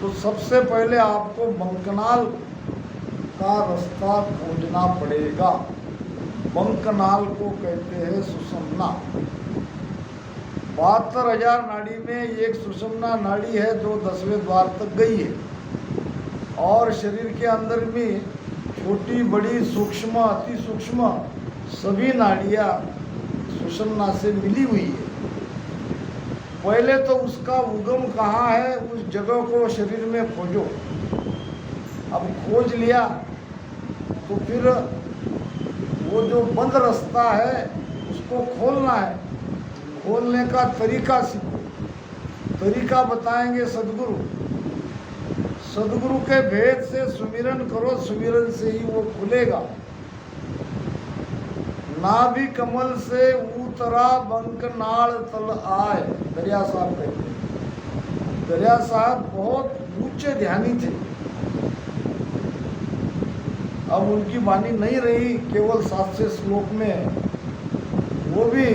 तो सबसे पहले आपको बंकनाल का रास्ता खोजना पड़ेगा। बंकनाल को कहते हैं सुषुम्ना। 72,000 नाड़ी में एक सुषुम्ना नाड़ी है जो 10वें द्वार तक गई है, और शरीर के अंदर में छोटी बड़ी सूक्ष्म अति सूक्ष्म सभी नाड़ियाँ सुषुम्ना से मिली हुई है। पहले तो उसका उगम कहाँ है, उस जगह को शरीर में खोजो। अब खोज लिया तो फिर वो जो बंद रास्ता है उसको खोलना है। खोलने का तरीका सीखो। तरीका बताएंगे सदगुरु। सदगुरु के भेद से सुमिरन करो, सुमिरन से ही वो खुलेगा। नाभि कमल से उतरा बंकनाल तल आए, दरिया साहब कहते हैं। दरिया साहब बहुत ऊंचे ध्यानी थे। अब उनकी वाणी नहीं रही, केवल 700 श्लोक में है। वो भी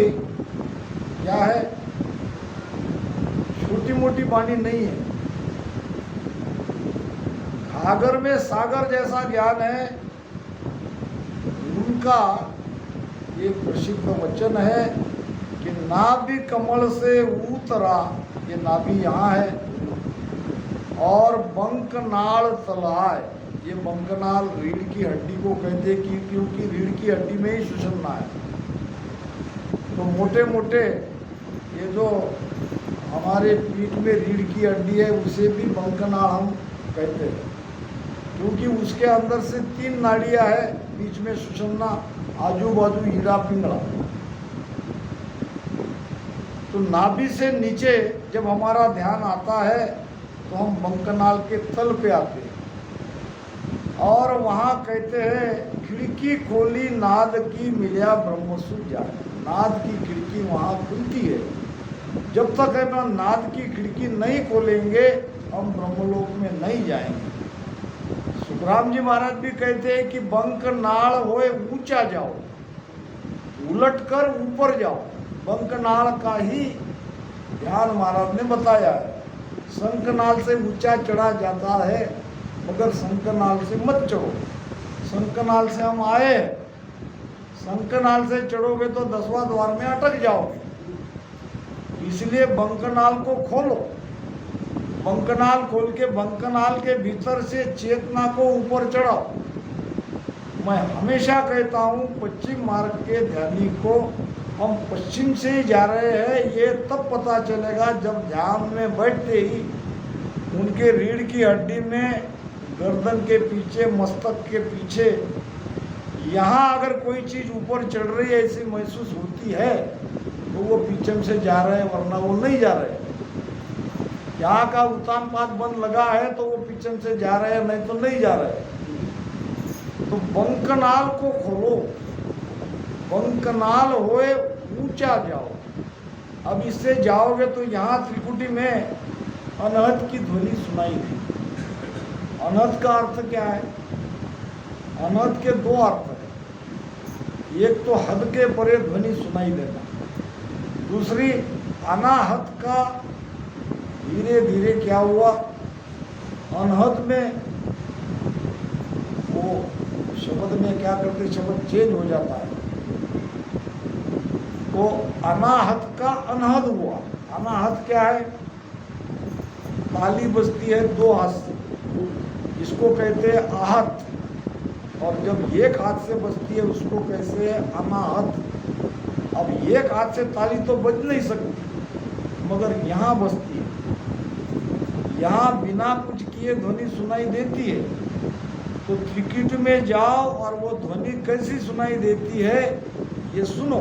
क्या है, छोटी मोटी वाणी नहीं है। घाघर में सागर जैसा ज्ञान है उनका। ये प्रसिद्ध वचन है कि नाभि कमल से उतरा, ये नाभि यहाँ है, और बंकनाल तलाए, ये बंकनाल रीढ़ की हड्डी को कहते कि क्योंकि रीढ़ की हड्डी में ही सुषुम्ना है। तो मोटे मोटे ये जो हमारे पीठ में रीढ़ की हड्डी है उसे भी बंकनाल हम कहते हैं, क्योंकि उसके अंदर से 3 नाड़ियाँ है, बीच में सुषुम्ना, आजू बाजू हीरा पिंगला। तो नाभि से नीचे जब हमारा ध्यान आता है तो हम बंकनाल के तल पे आते हैं, और वहाँ कहते हैं खिड़की खोली नाद की मिलिया ब्रह्मसु जाए। नाद की खिड़की वहाँ खुलती है। जब तक हम नाद की खिड़की नहीं खोलेंगे हम ब्रह्मलोक में नहीं जाएंगे। सुखराम जी महाराज भी कहते हैं कि बंकनाल होए ऊंचा जाओ, उलट कर ऊपर जाओ। बंकनाल का ही ध्यान महाराज ने बताया है। शंखनाल से ऊंचा चढ़ा जाता है, मगर शंखनाल से मत चढ़ो। शंखनाल से हम आए, शंखनाल से चढ़ोगे तो 10वां द्वार में अटक जाओगे। इसलिए बंकनाल को खोलो। बंकनाल खोल के बंकनाल के भीतर से चेतना को ऊपर चढ़ाओ। मैं हमेशा कहता हूँ पश्चिम मार्ग के ध्यानी को हम पश्चिम से ही जा रहे हैं ये तब पता चलेगा जब ध्यान में बैठते ही उनके रीढ़ की हड्डी में, गर्दन के पीछे, मस्तक के पीछे, यहाँ अगर कोई चीज़ ऊपर चढ़ रही है ऐसी महसूस होती है तो वो पीछे से जा रहे हैं, वरना वो नहीं जा रहे। यहाँ का उत्तान पाद बंद लगा है तो वो पीछे से जा रहे हैं, नहीं तो नहीं जा रहे। तो बंकनाल को खोलो, बंकनाल होए ऊंचा जाओ। अब इससे जाओगे तो यहाँ त्रिकुटी में अनहद की ध्वनि सुनाई दी। अनहद का अर्थ क्या है? अनहद के 2 अर्थ है। एक तो हद के परे ध्वनि सुनाई देना, दूसरी अनाहत का धीरे धीरे क्या हुआ, अनहद में वो शब्द में क्या करते, शब्द चेंज हो जाता है। तो अनाहत का अनहद हुआ। अनाहत क्या है? ताली बजती है 2 हाथ से, इसको कहते हैं आहत, और जब एक हाथ से बजती है उसको कहते हैं अनाहत। अब एक हाथ से ताली तो बज नहीं सकती, मगर यहाँ बजती है। यहाँ बिना कुछ किए ध्वनि सुनाई देती है। तो त्रिकुटी में जाओ और वो ध्वनि कैसी सुनाई देती है ये सुनो।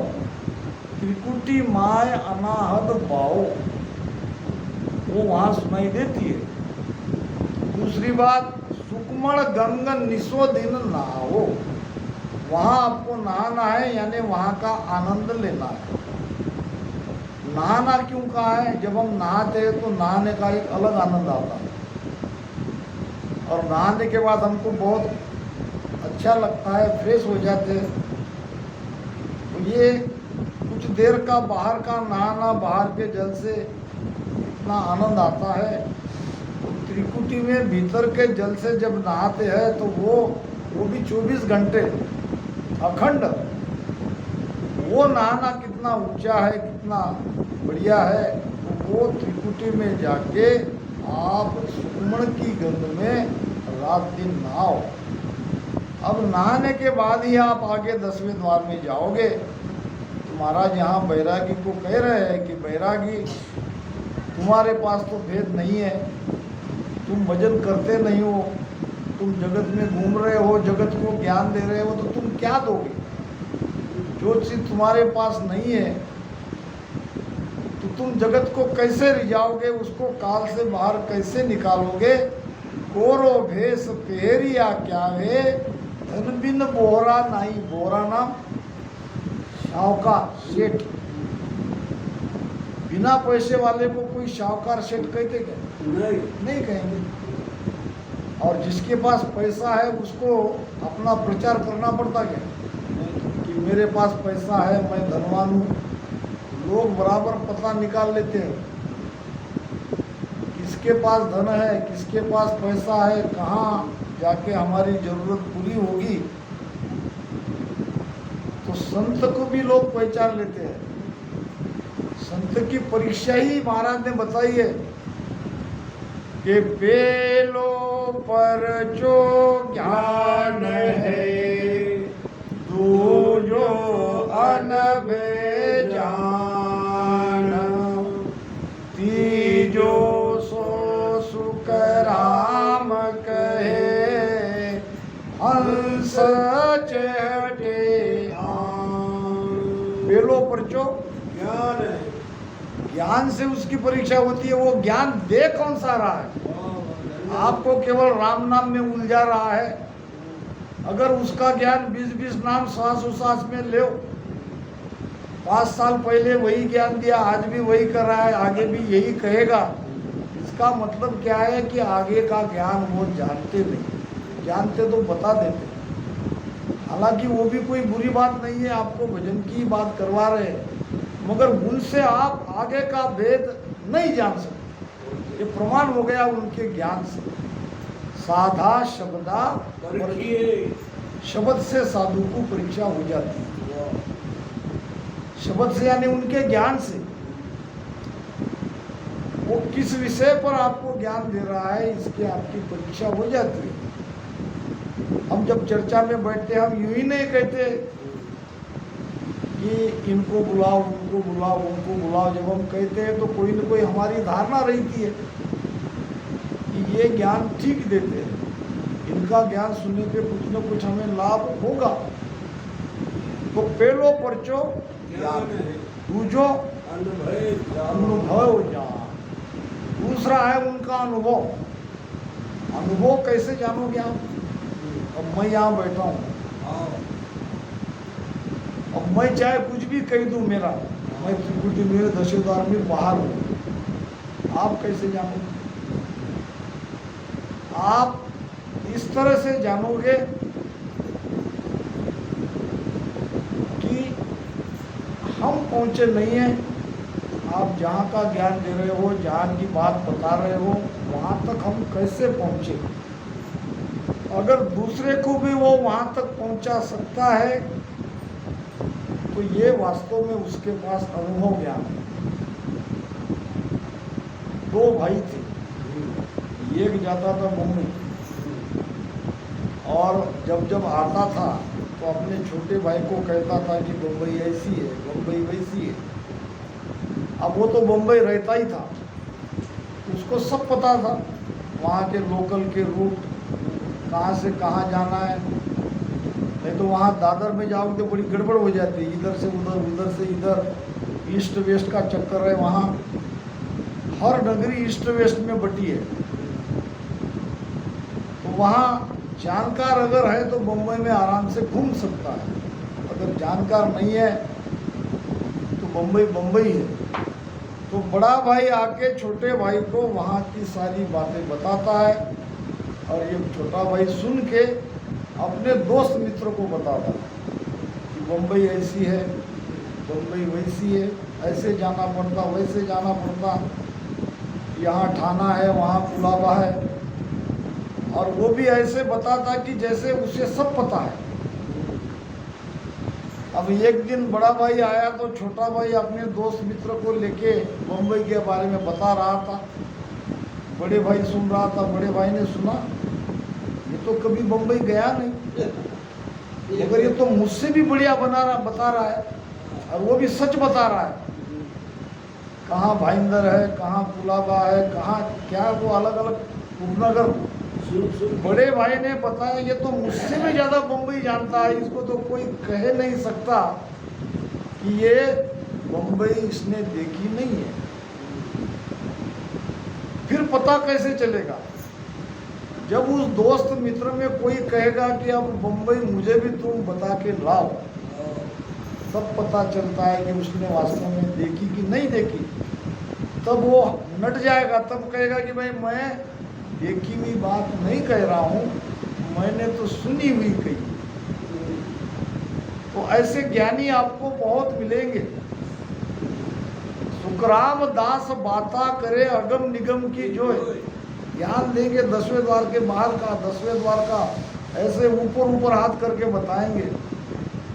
त्रिकुटी माय अनाहद बाओ, वो वहाँ सुनाई देती है। दूसरी बात, सुकमण गंग निशो दिन नहाओ, वहाँ आपको नहाना है, यानी वहाँ का आनंद लेना है। नहाना क्यों कहा है? जब हम नहाते हैं तो नहाने का एक अलग आनंद आता है, और नहाने के बाद हमको बहुत अच्छा लगता है, फ्रेश हो जाते हैं। तो ये कुछ देर का बाहर का नहाना, बाहर के जल से इतना आनंद आता है। त्रिकुटी में भीतर के जल से जब नहाते हैं तो वो भी 24 घंटे अखंड, वो नहाना कितना ऊंचा है, कितना बढ़िया है। तो वो त्रिकुटी में जाके आप सुमन की गंध में रात दिन नहाओ। अब नहाने के बाद ही आप आगे 10वें द्वार में जाओगे। तो महाराज यहाँ बैरागी को कह रहे हैं कि बैरागी, तुम्हारे पास तो भेद नहीं है, तुम भजन करते नहीं हो, तुम जगत में घूम रहे हो, जगत को ज्ञान दे रहे हो, तो तुम क्या दोगे? जो चीज़ तुम्हारे पास नहीं है तो तुम जगत को कैसे रिझाओगे, उसको काल से बाहर कैसे निकालोगे? कोरो भेष पेहरिया क्या वे, धन बिन बोहरा नहीं। बोहरा नाम शाहूकार, सेठ। बिना पैसे वाले को कोई शाहूकार सेठ कहते क्या? नहीं कहेंगे। और जिसके पास पैसा है उसको अपना प्रचार करना पड़ता क्या कि मेरे पास पैसा है, मैं धनवान हूँ? लोग बराबर पता निकाल लेते हैं किसके पास धन है, किसके पास पैसा है, कहाँ जाके हमारी जरूरत पूरी होगी। तो संत को भी लोग पहचान लेते हैं। संत की परीक्षा ही महाराज ने बताई है कि पेलो पर जो ज्ञान है, दूजो अनभे जान, तीजो सो सुख राम कहे, हंस चढ़े आन। पेलो परचो ज्ञान है, ज्ञान से उसकी परीक्षा होती है। वो ज्ञान दे कौन सा रहा है? आपको केवल राम नाम में उलझा रहा है। अगर उसका ज्ञान 20-20 नाम सांस में ले, 5 साल पहले वही ज्ञान दिया, आज भी वही कर रहा है, आगे भी यही कहेगा, इसका मतलब क्या है कि आगे का ज्ञान वो जानते नहीं। जानते तो बता देते। हालांकि वो भी कोई बुरी बात नहीं है, आपको भजन की बात करवा रहे हैं, मगर उनसे आप आगे का भेद नहीं जान सकते। ये प्रमाण हो गया उनके ज्ञान से। साधा शब्दा, शब्द से साधु को परीक्षा हो जाती है। शब्द से यानी उनके ज्ञान से। वो किस विषय पर आपको ज्ञान दे रहा है, इसकी आपकी परीक्षा हो जाती है। हम जब चर्चा में बैठते हैं, हम यूं ही नहीं कहते कि इनको बुलाओ, उनको बुलाओ, उनको बुलाओ। जब हम कहते हैं तो कोई न कोई हमारी धारणा रहती है कि ये ज्ञान ठीक देते हैं, इनका ज्ञान सुनने पे कुछ न कुछ हमें लाभ होगा। तो पहलो परचो ज्ञान, दूजो अनुभव ज्ञान, दूसरा है उनका अनुभव। अनुभव कैसे जानोगे आप? अब मैं यहाँ बैठा हूँ, अब मैं चाहे कुछ भी कह दूँ, मेरा मैं त्रिकुटी मेरे 10वें द्वार में बाहर हूँ, आप कैसे जानोगे? आप इस तरह से जानोगे कि हम पहुँचे नहीं हैं। आप जहाँ का ज्ञान दे रहे हो, जहाँ की बात बता रहे हो, वहाँ तक हम कैसे पहुँचे। अगर दूसरे को भी वो वहाँ तक पहुँचा सकता है तो ये वास्तव में उसके पास अनुभव ज्ञान है। 2 भाई थे, एक जाता था मुंबई, और जब जब आता था तो अपने छोटे भाई को कहता था कि बम्बई ऐसी है, बम्बई वैसी है। अब वो तो बम्बई रहता ही था, उसको सब पता था, वहाँ के लोकल के रूट, कहाँ से कहाँ जाना है। नहीं तो वहाँ दादर में जाओगे तो बड़ी गड़बड़ हो जाती है, इधर से उधर, उधर से इधर, ईस्ट वेस्ट का चक्कर है। वहाँ हर नगरी ईस्ट वेस्ट में बटी है। तो वहाँ जानकार अगर है तो बम्बई में आराम से घूम सकता है, अगर जानकार नहीं है तो बम्बई बम्बई है। तो बड़ा भाई आके छोटे भाई को वहाँ की सारी बातें बताता है, और ये छोटा भाई सुन के अपने दोस्त मित्र को बताता है कि बम्बई ऐसी है, बम्बई वैसी है, ऐसे जाना पड़ता, वैसे जाना पड़ता। यहाँ ठाना है, वहाँ कुलाबा है, और वो भी ऐसे बताता कि जैसे उसे सब पता है। अब एक दिन बड़ा भाई आया तो छोटा भाई अपने दोस्त मित्र को लेके बम्बई के बारे में बता रहा था। बड़े भाई सुन रहा था। बड़े भाई ने सुना, ये तो कभी बम्बई गया नहीं, मगर ये तो मुझसे भी बढ़िया बता रहा है, और वो भी सच बता रहा है। कहाँ भाईंदर है, कहाँ कुलाबा है, कहाँ क्या, वो अलग अलग उपनगर। बड़े भाई ने बताया, ये तो मुझसे भी ज़्यादा बम्बई जानता है, इसको तो कोई कह नहीं सकता कि ये बम्बई इसने देखी नहीं है। फिर पता कैसे चलेगा? जब उस दोस्त मित्र में कोई कहेगा कि अब बम्बई मुझे भी तुम बता के लाओ, तब पता चलता है कि उसने वास्तव में देखी कि नहीं देखी। तब वो नट जाएगा, तब कहेगा कि भाई मैं देखी हुई बात नहीं कह रहा हूँ, मैंने तो सुनी हुई कही। तो ऐसे ज्ञानी आपको बहुत मिलेंगे। सुखराम दास बाता करे अगम निगम की जो ज्ञान देंगे 10वें द्वार के बाहर का, 10वें द्वार का, ऐसे ऊपर ऊपर हाथ करके बताएंगे।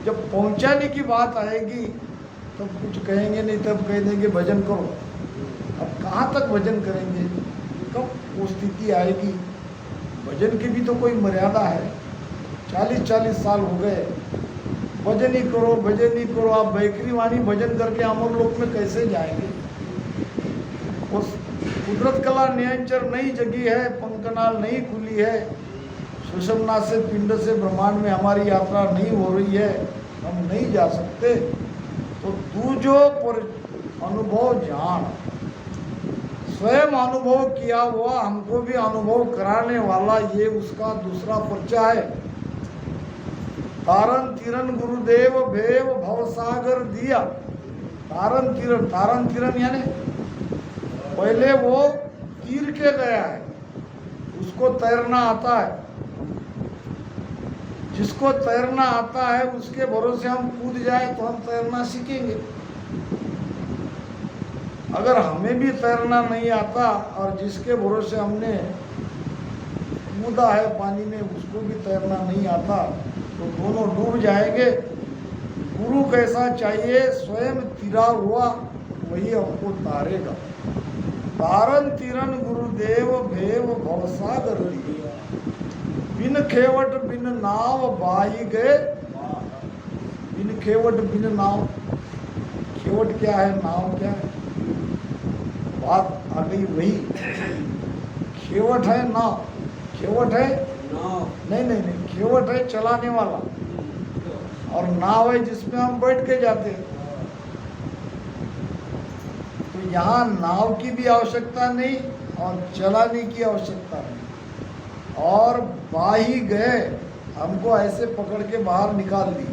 जब पहुंचाने की बात आएगी तब कुछ कहेंगे नहीं, तब कह देंगे भजन करो। अब कहाँ तक भजन करेंगे? कब वो स्थिति आएगी? भजन की भी तो कोई मर्यादा है। 40-40 साल हो गए, भजन ही करो, भजन ही करो। आप बैकरी वाणी भजन करके अमर लोक में कैसे जाएंगे? उस कुदरत कला नियंचर नहीं जगी है, पंकनाल नहीं खुली है, सुषमना से पिंड से ब्रह्मांड में हमारी यात्रा नहीं हो रही है, हम नहीं जा सकते। तो तू जो पर अनुभव जान, स्वयं अनुभव किया हुआ हमको भी अनुभव कराने वाला, ये उसका दूसरा पर्चा है। तारन तिरन गुरुदेव भेव भवसागर दिया। तारन तिरन यानी पहले वो तीर के गया है, उसको तैरना आता है। जिसको तैरना आता है उसके भरोसे हम कूद जाए तो हम तैरना सीखेंगे। अगर हमें भी तैरना नहीं आता और जिसके भरोसे हमने कूदा है पानी में, उसको भी तैरना नहीं आता, तो दोनों डूब जाएंगे। गुरु कैसा चाहिए? स्वयं तिरा हुआ वही हमको तारेगा। तारन तिरन गुरुदेव भेव भवसागर दिया। बिन खेवट बिन नाव बाही गए। बिन खेवट बिन नाव, खेवट क्या है, नाव क्या है? बात आ गई वही। खेवट है नाव, खेवट है नहीं, खेवट है चलाने वाला, और नाव है जिसमें हम बैठ के जाते हैं। तो यहाँ नाव की भी आवश्यकता नहीं और चलाने की आवश्यकता नहीं। और बाही गए, हमको ऐसे पकड़ के बाहर निकाल दी।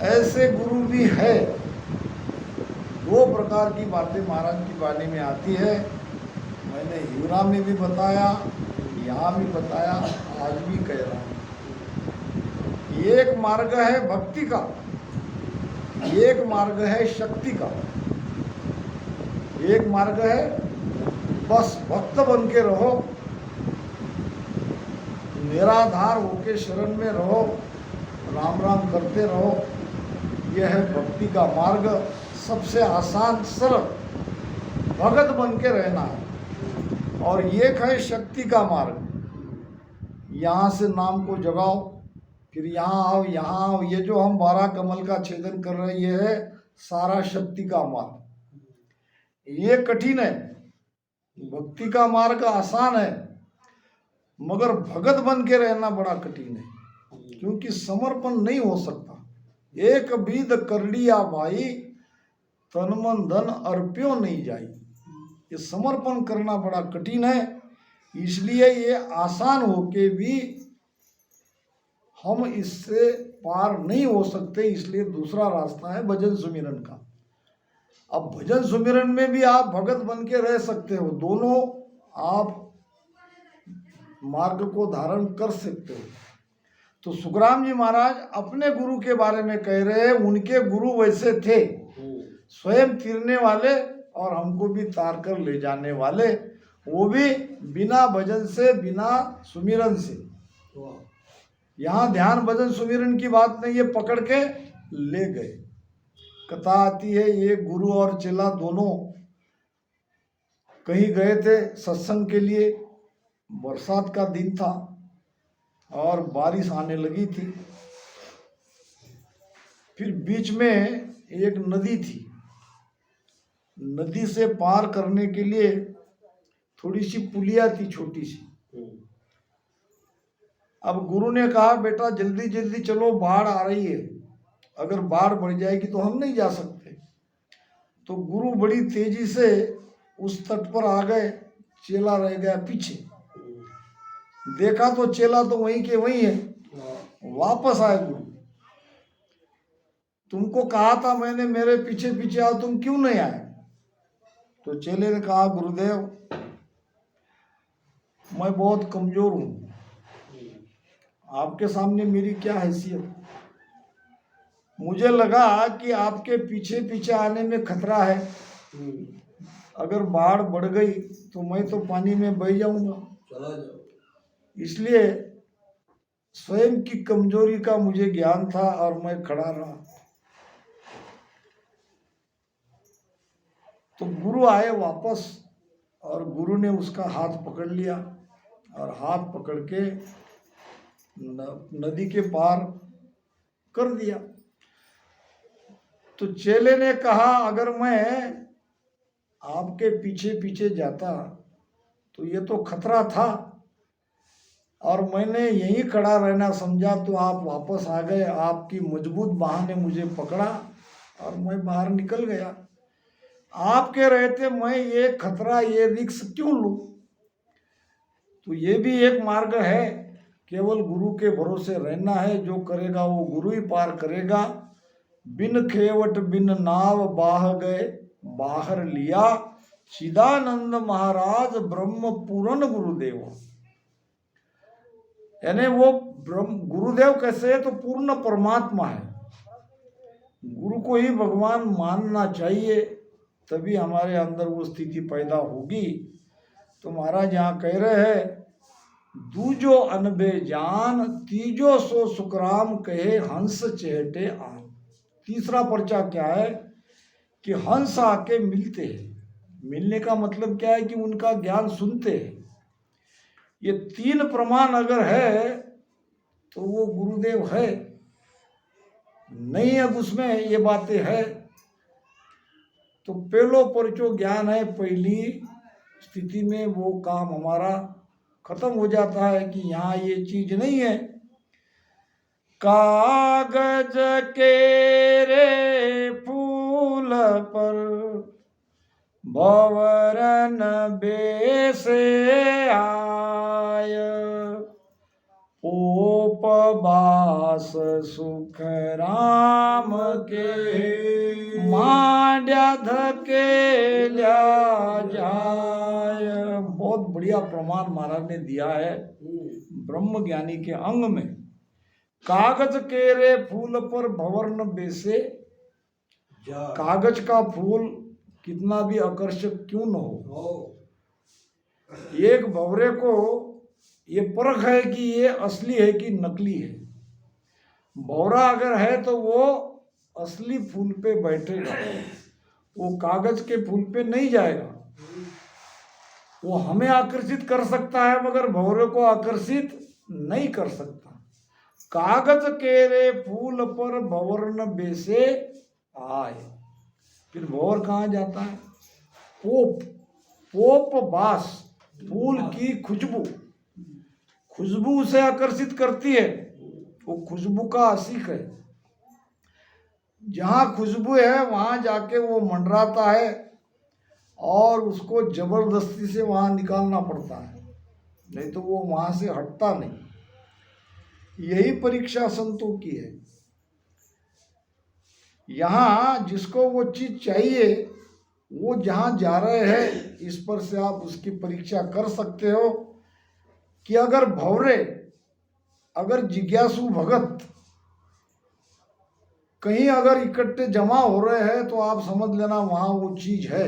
ऐसे गुरु भी है। दो प्रकार की बातें महाराज की वाणी में आती है। मैंने हिवरा में भी बताया, यहाँ भी बताया, आज भी कह रहा हूँ। एक मार्ग है भक्ति का, एक मार्ग है शक्ति का। एक मार्ग है बस भक्त बन के रहो, निराधार होके शरण में रहो, राम राम करते रहो। यह है भक्ति का मार्ग, सबसे आसान सरल, भगत बन के रहना है। और एक है शक्ति का मार्ग। यहाँ से नाम को जगाओ, फिर यहाँ आओ, यहाँ आओ। ये जो हम 12 कमल का छेदन कर रहे हैं, ये है सारा शक्ति का मार्ग। ये कठिन है। भक्ति का मार्ग आसान है, मगर भगत बन के रहना बड़ा कठिन है, क्योंकि समर्पण नहीं हो सकता। एक बीद कर लिया भाई, तन मन धन अर्प्यो नहीं जाई। ये समर्पण करना बड़ा कठिन है, इसलिए ये आसान होके भी हम इससे पार नहीं हो सकते। इसलिए दूसरा रास्ता है भजन सुमिरन का। अब भजन सुमिरन में भी आप भगत बन के रह सकते हो, दोनों आप मार्ग को धारण कर सकते हो। तो सुखराम जी महाराज अपने गुरु के बारे में कह रहे हैं, उनके गुरु वैसे थे, स्वयं तीरने वाले और हमको भी तार कर ले जाने वाले, वो भी बिना भजन से, बिना सुमिरन से। यहाँ ध्यान भजन सुमिरन की बात नहीं, ये पकड़ के ले गए। कथा आती है ये गुरु और चेला दोनों कहीं गए थे सत्संग के लिए। बरसात का दिन था और बारिश आने लगी थी। फिर बीच में एक नदी थी। नदी से पार करने के लिए थोड़ी सी पुलिया थी, छोटी सी। अब गुरु ने कहा बेटा जल्दी जल्दी चलो, बाढ़ आ रही है, अगर बाढ़ बढ़ जाएगी तो हम नहीं जा सकते। तो गुरु बड़ी तेजी से उस तट पर आ गए, चेला रह गया पीछे। देखा तो चेला तो वहीं के वहीं है। वापस आए गुरु, तुमको कहा था मैंने मेरे पीछे पीछे आओ, तुम क्यों नहीं आए? तो चेले ने कहा गुरुदेव मैं बहुत कमजोर हूं, आपके सामने मेरी क्या हैसियत। मुझे लगा कि आपके पीछे पीछे आने में खतरा है, अगर बाढ़ बढ़ गई तो मैं तो पानी में बह जाऊंगा, चला जाओ। इसलिए स्वयं की कमजोरी का मुझे ज्ञान था और मैं खड़ा रहा। तो गुरु आए वापस और गुरु ने उसका हाथ पकड़ लिया और हाथ पकड़ के नदी के पार कर दिया। तो चेले ने कहा अगर मैं आपके पीछे पीछे जाता तो ये तो खतरा था और मैंने यहीं खड़ा रहना समझा, तो आप वापस आ गए, आपकी मजबूत बाह ने मुझे पकड़ा और मैं बाहर निकल गया। आपके रहते मैं ये खतरा, ये रिस्क क्यों लूं? तो ये भी एक मार्ग है, केवल गुरु के भरोसे रहना है, जो करेगा वो गुरु ही पार करेगा। बिन खेवट बिन नाव बाह गए, बाहर लिया चिदानंद महाराज ब्रह्म पूर्ण गुरुदेव। यानी वो ब्रह्म गुरुदेव कैसे है? तो पूर्ण परमात्मा है। गुरु को ही भगवान मानना चाहिए, तभी हमारे अंदर वो स्थिति पैदा होगी। तो महाराज यहाँ कह रहे हैं दूजो अनबे जान, तीजो सो सुखराम कहे हंस चेहटे आन। तीसरा पर्चा क्या है कि हंस आके मिलते हैं। मिलने का मतलब क्या है कि उनका ज्ञान सुनते हैं। ये तीन प्रमाण अगर है तो वो गुरुदेव है, नहीं अब उसमें ये बातें है तो पहलो परचो ज्ञान है। पहली स्थिति में वो काम हमारा खत्म हो जाता है कि यहाँ ये चीज नहीं है। कागज के रे फूल पर भंवरन बेसे आय, उपवास सुख राम के मांड्या धके ल्या जाय। बहुत बढ़िया प्रमाण महाराज ने दिया है ब्रह्म ज्ञानी के अंग में। कागज के रे फूल पर भंवर बेसे, कागज का फूल कितना भी आकर्षक क्यों न हो, एक भंवरे को ये परख है कि ये असली है कि नकली है। भंवरा अगर है तो वो असली फूल पे बैठेगा, वो कागज के फूल पे नहीं जाएगा। वो हमें आकर्षित कर सकता है मगर भंवरे को आकर्षित नहीं कर सकता। कागज के रे फूल पर भंवर बेसे आए। फिर भंवर कहाँ जाता है? पोप, पोप बास, फूल की खुशबू, खुशबू उसे आकर्षित करती है। वो खुशबू का आशिक है। जहाँ खुशबू है वहाँ जाके वो मंडराता है और उसको जबरदस्ती से वहाँ निकालना पड़ता है, नहीं तो वो वहाँ से हटता नहीं। यही परीक्षा संतों की है। यहाँ जिसको वो चीज चाहिए वो जहाँ जा रहे हैं, इस पर से आप उसकी परीक्षा कर सकते हो कि अगर भंवरे, अगर जिज्ञासु भगत कहीं अगर इकट्ठे जमा हो रहे हैं तो आप समझ लेना वहाँ वो चीज है।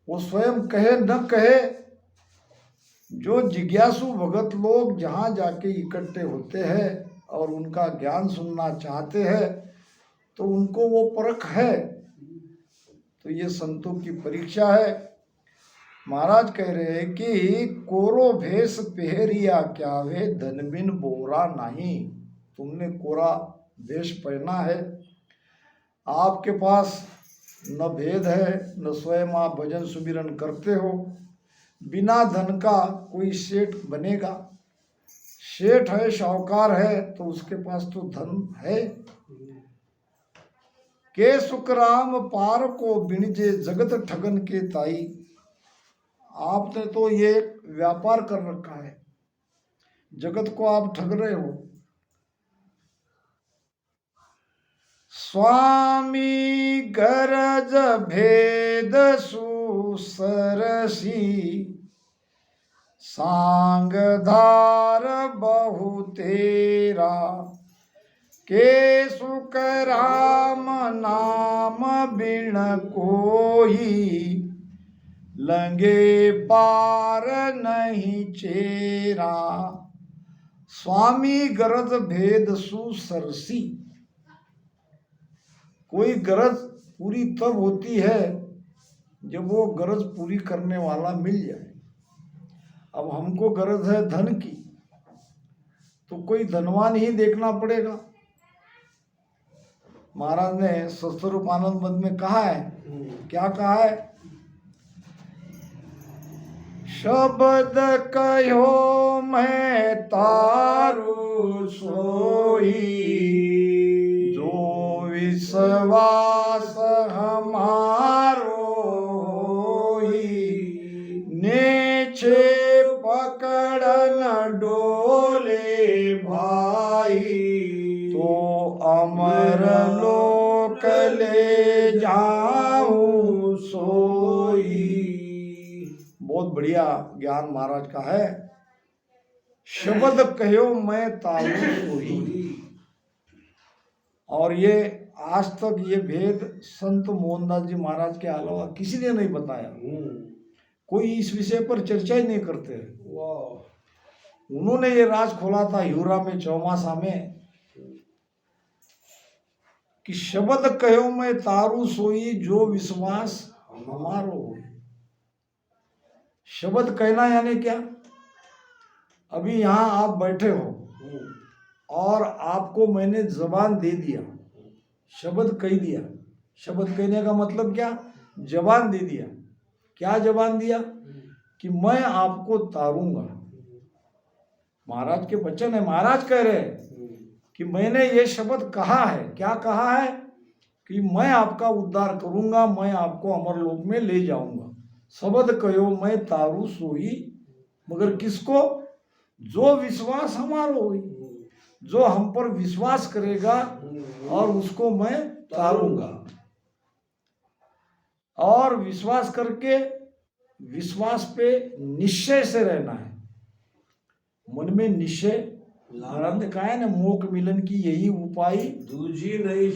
वो स्वयं कहे न कहे, जो जिज्ञासु भगत लोग जहाँ जाके इकट्ठे होते हैं और उनका ज्ञान सुनना चाहते हैं तो उनको वो परख है। तो ये संतों की परीक्षा है। महाराज कह रहे हैं कि कोरो भेष पहरिया क्या वे धन बिन बोरा नहीं। तुमने कोरा भेष पहना है, आपके पास न भेद है, न स्वयं आप भजन सुमिरन करते हो। बिना धन का कोई सेठ बनेगा? सेठ है, शाहूकार है, तो उसके पास तो धन है। के सुखराम पार को बिणजे जगत ठगन के ताई। आपने तो ये व्यापार कर रखा है, जगत को आप ठग रहे हो। स्वामी गरज भेद सुसरसी, सांग धार बहु तेरा। के सुख राम नाम बिन कोई, लंगे पार नहीं चेरा। स्वामी गरज भेद सुसरसी। कोई गरज पूरी तब होती है जब वो गरज पूरी करने वाला मिल जाए। अब हमको गरज है धन की, तो कोई धनवान ही देखना पड़ेगा। महाराज ने सत्स्वरूप आनंद मद में कहा है, क्या कहा है? शब्द कहो मैं तारू सोई, जो विश्वास हमारो नेछे पकड़न डोले भाई, तो अमर लोक ले जाऊं सोई। बहुत बढ़िया ज्ञान महाराज का है। शब्द कहो मैं तारू सोई। और ये आज तक ये भेद संत मोहनदास जी महाराज के अलावा किसी ने नहीं बताया। कोई इस विषय पर चर्चा ही नहीं करते। उन्होंने ये राज खोला था ह्यूरा में, चौमासा में, कि शब्द कहो मैं तारू सोई, जो विश्वास हमारो हो। शब्द कहना यानी क्या? अभी यहाँ आप बैठे हो और आपको मैंने जबान दे दिया, शब्द कह दिया। शब्द कहने का मतलब क्या? जबान दे दिया। क्या जबान दिया? कि मैं आपको तारूंगा। महाराज के वचन है, महाराज कह रहे हैं कि मैंने ये शब्द कहा है। क्या कहा है? कि मैं आपका उद्धार करूंगा, मैं आपको अमरलोक में ले जाऊंगा। शब्द कहो मैं तारू सोई, मगर किसको? जो विश्वास हमारो होई, जो हम पर विश्वास करेगा और उसको मैं तारूंगा। और विश्वास करके, विश्वास पे निश्चय से रहना है। मन में निश्चय, महाराज ने कहा है ना, मोक्ष मिलन की यही उपाय दूजी नहीं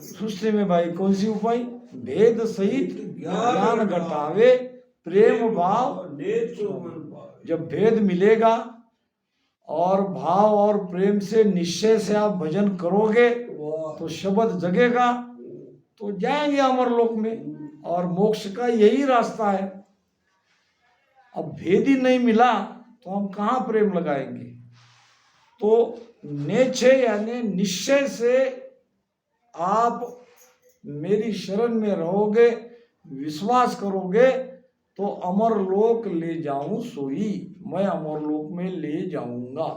सृष्टि में। भाई कौन सी उपाय? भेद सहित ज्ञान घटावे, प्रेम भाव। जब भेद मिलेगा और भाव और प्रेम से निश्चय से आप भजन करोगे तो शब्द जगेगा, तो जाएंगे अमरलोक में। और मोक्ष का यही रास्ता है। अब भेद ही नहीं मिला तो हम कहाँ प्रेम लगाएंगे? तो नेछे यानी निश्चय से आप मेरी शरण में रहोगे, विश्वास करोगे, तो अमरलोक ले जाऊं सोई, मैं अमरलोक में ले जाऊंगा।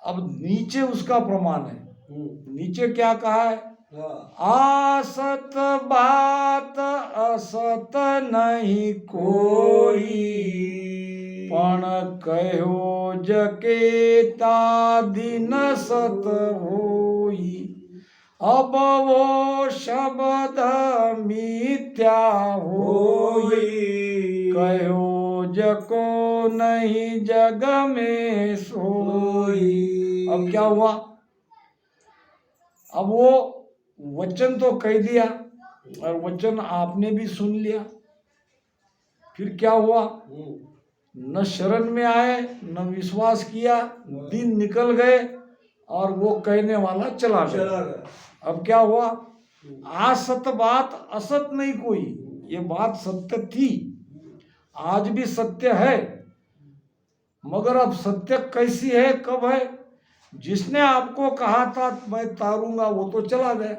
अब नीचे उसका प्रमाण है। नीचे क्या कहा है? आसत बात असत नहीं कोई, पण कहो जकेता दिन सत होई। अब वो शब्द मिथ्या होई, कहो जको नहीं जग में सोई। अब क्या हुआ? अब वो वचन तो कह दिया, और वचन आपने भी सुन लिया। फिर क्या हुआ? न शरण में आए, न विश्वास किया, दिन निकल गए और वो कहने वाला चला गया। अब क्या हुआ? असत बात असत नहीं कोई, ये बात सत्य थी, आज भी सत्य है, मगर अब सत्य कैसी है, कब है? जिसने आपको कहा था मैं तारूंगा वो तो चला गया।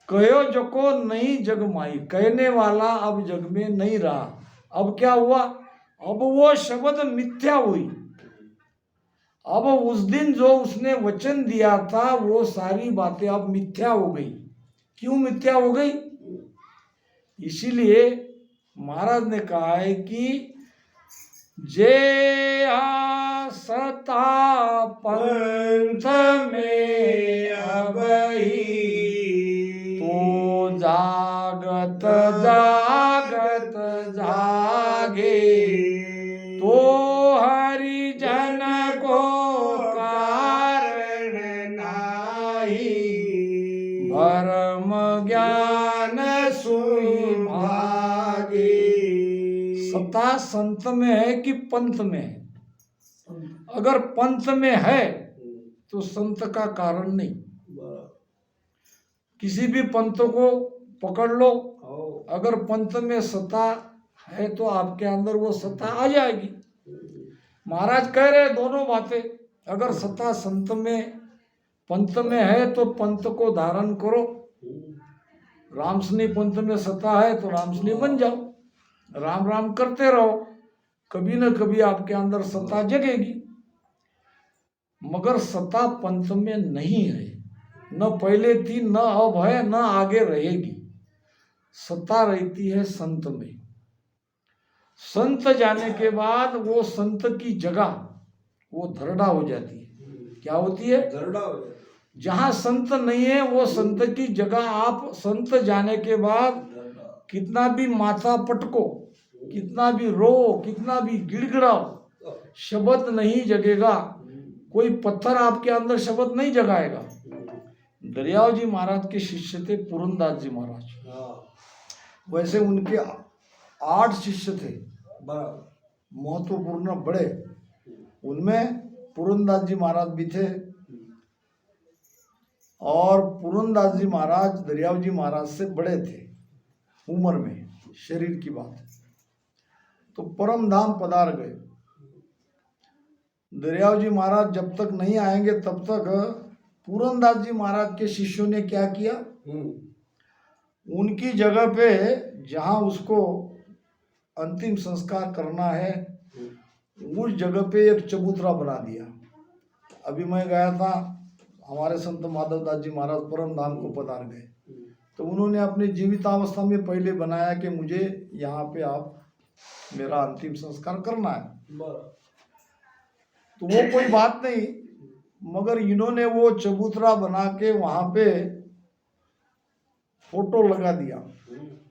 कहो जको नहीं जग माई, कहने वाला अब जग में नहीं रहा। अब क्या हुआ? अब वो शब्द मिथ्या हुई। अब उस दिन जो उसने वचन दिया था वो सारी बातें अब मिथ्या हो गई। क्यों मिथ्या हो गई? इसीलिए महाराज ने कहा है कि जे सता पंथ में अबही, तो जागत जागत जागे, तो हरिजन को कारण नाही, भरम ज्ञान सुई भागे। सत्ता संत में है कि पंथ में है? अगर पंथ में है तो संत का कारण नहीं। किसी भी पंथ को पकड़ लो, अगर पंथ में सत्ता है तो आपके अंदर वो सत्ता आ जाएगी। महाराज कह रहे दोनों बातें। अगर सत्ता संत में पंथ में है तो पंथ को धारण करो, रामसनी पंथ में सत्ता है तो रामसनी बन जाओ, राम राम करते रहो, कभी न कभी आपके अंदर सत्ता जगेगी। मगर सत्ता पंथ में नहीं है, न पहले थी, न अब है, न आगे रहेगी। सत्ता रहती है संत में। संत जाने के बाद वो संत की जगह वो धरड़ा हो जाती है। क्या होती है? धरड़ा हो जाती है। जहाँ संत नहीं है वो संत की जगह आप संत जाने के बाद कितना भी माथा पटको, कितना भी रो, कितना भी गिड़गिड़ाओ, शब्द नहीं जगेगा। कोई पत्थर आपके अंदर शब्द नहीं जगाएगा। दरियाव जी महाराज के शिष्य थे पुरंदास जी महाराज। वैसे उनके 8 शिष्य थे महत्वपूर्ण बड़े, उनमें पुरंदास जी महाराज भी थे। और पुरंदास जी महाराज दरियाव जी महाराज से बड़े थे उम्र में, शरीर की बात। तो परम धाम पधार गए। दरियाव जी महाराज जब तक नहीं आएंगे तब तक पुरंदास जी महाराज के शिष्यों ने क्या किया, उनकी जगह पे जहाँ उसको अंतिम संस्कार करना है उस जगह पे एक चबूतरा बना दिया। अभी मैं गया था, हमारे संत माधवदास जी महाराज परम धाम को पधार गए, तो उन्होंने अपनी जीवितावस्था में पहले बनाया कि मुझे यहाँ पे आप मेरा अंतिम संस्कार करना है। तो वो कोई बात नहीं, मगर इन्होंने वो चबूतरा बना के वहां पे फोटो लगा दिया।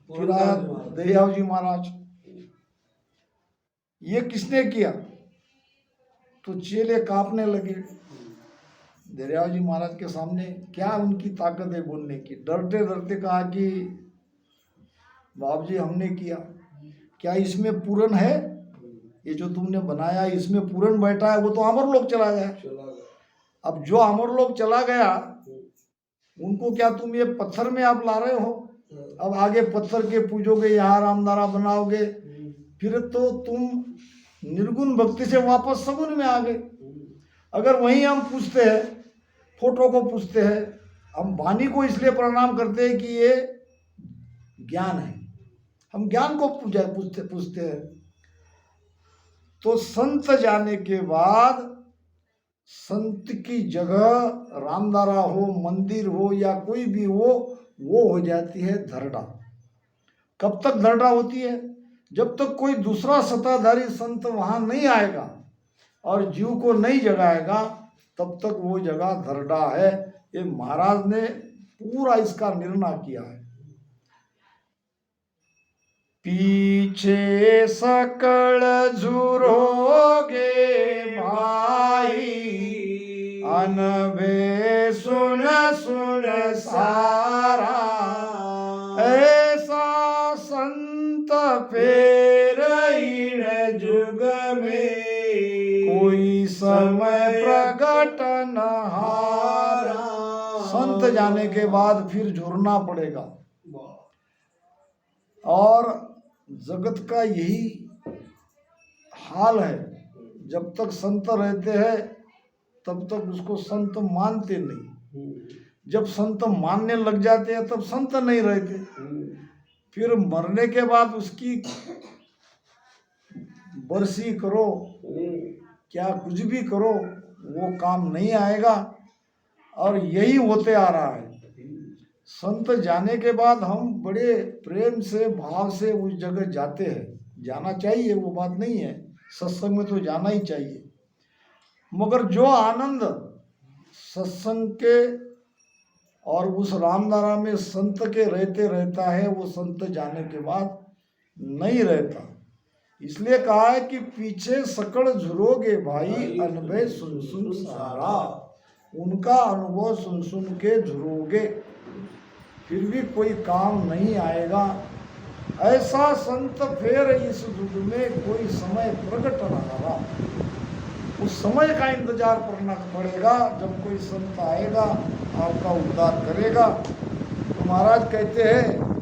फिर आया दरियाव जी महाराज, ये किसने किया? तो चेले कांपने लगे। दरियाव जी महाराज के सामने क्या उनकी ताकत है बोलने की, डरते डरते कहा कि बाप जी हमने किया, क्या इसमें पूरन है? ये जो तुमने बनाया इसमें पूरन बैठा है, वो तो अमर लोग चला गया। अब जो अमर लोग चला गया उनको क्या तुम ये पत्थर में आप ला रहे हो? अब आगे पत्थर के पूजोगे, यहाँ रामदारा बनाओगे, फिर तो तुम निर्गुण भक्ति से वापस सगुन में आ गए। अगर वहीं हम पूछते हैं, फोटो को पूछते हैं, हम वाणी को इसलिए प्रणाम करते हैं कि ये ज्ञान है, हम ज्ञान को पूछते हैं। तो संत जाने के बाद संत की जगह रामदारा हो, मंदिर हो या कोई भी हो, वो हो जाती है धरड़ा। कब तक धरड़ा होती है? जब तक कोई दूसरा सत्ताधारी संत वहां नहीं आएगा और जीव को नहीं जगाएगा तब तक वो जगह धरड़ा है। ये महाराज ने पूरा इसका निर्णय किया है। पीछे सकल झुरोगे भाई, अनबे सुन सुन सारा, संत फेर इन जुग में कोई समय प्रगट न हारा। संत जाने के बाद फिर झुरना पड़ेगा। और जगत का यही हाल है, जब तक संत रहते हैं तब तक उसको संत मानते नहीं, जब संत मानने लग जाते हैं तब संत नहीं रहते। फिर मरने के बाद उसकी बरसी करो, क्या कुछ भी करो, वो काम नहीं आएगा। और यही होते आ रहा है। संत जाने के बाद हम बड़े प्रेम से भाव से उस जगह जाते हैं, जाना चाहिए, वो बात नहीं है, सत्संग में तो जाना ही चाहिए। मगर जो आनंद सत्संग के और उस रामधारा में संत के रहते रहता है, वो संत जाने के बाद नहीं रहता। इसलिए कहा है कि पीछे सकड़ झुरोगे भाई, अनुभव सुन सुन सारा। उनका अनुभव सुन सुन के झुरोगे, फिर भी कोई काम नहीं आएगा। ऐसा संत फिर इस युग में कोई समय प्रकट न हारा। उस समय का इंतजार करना पड़ेगा जब कोई संत आएगा, आपका उद्धार करेगा। तो महाराज कहते हैं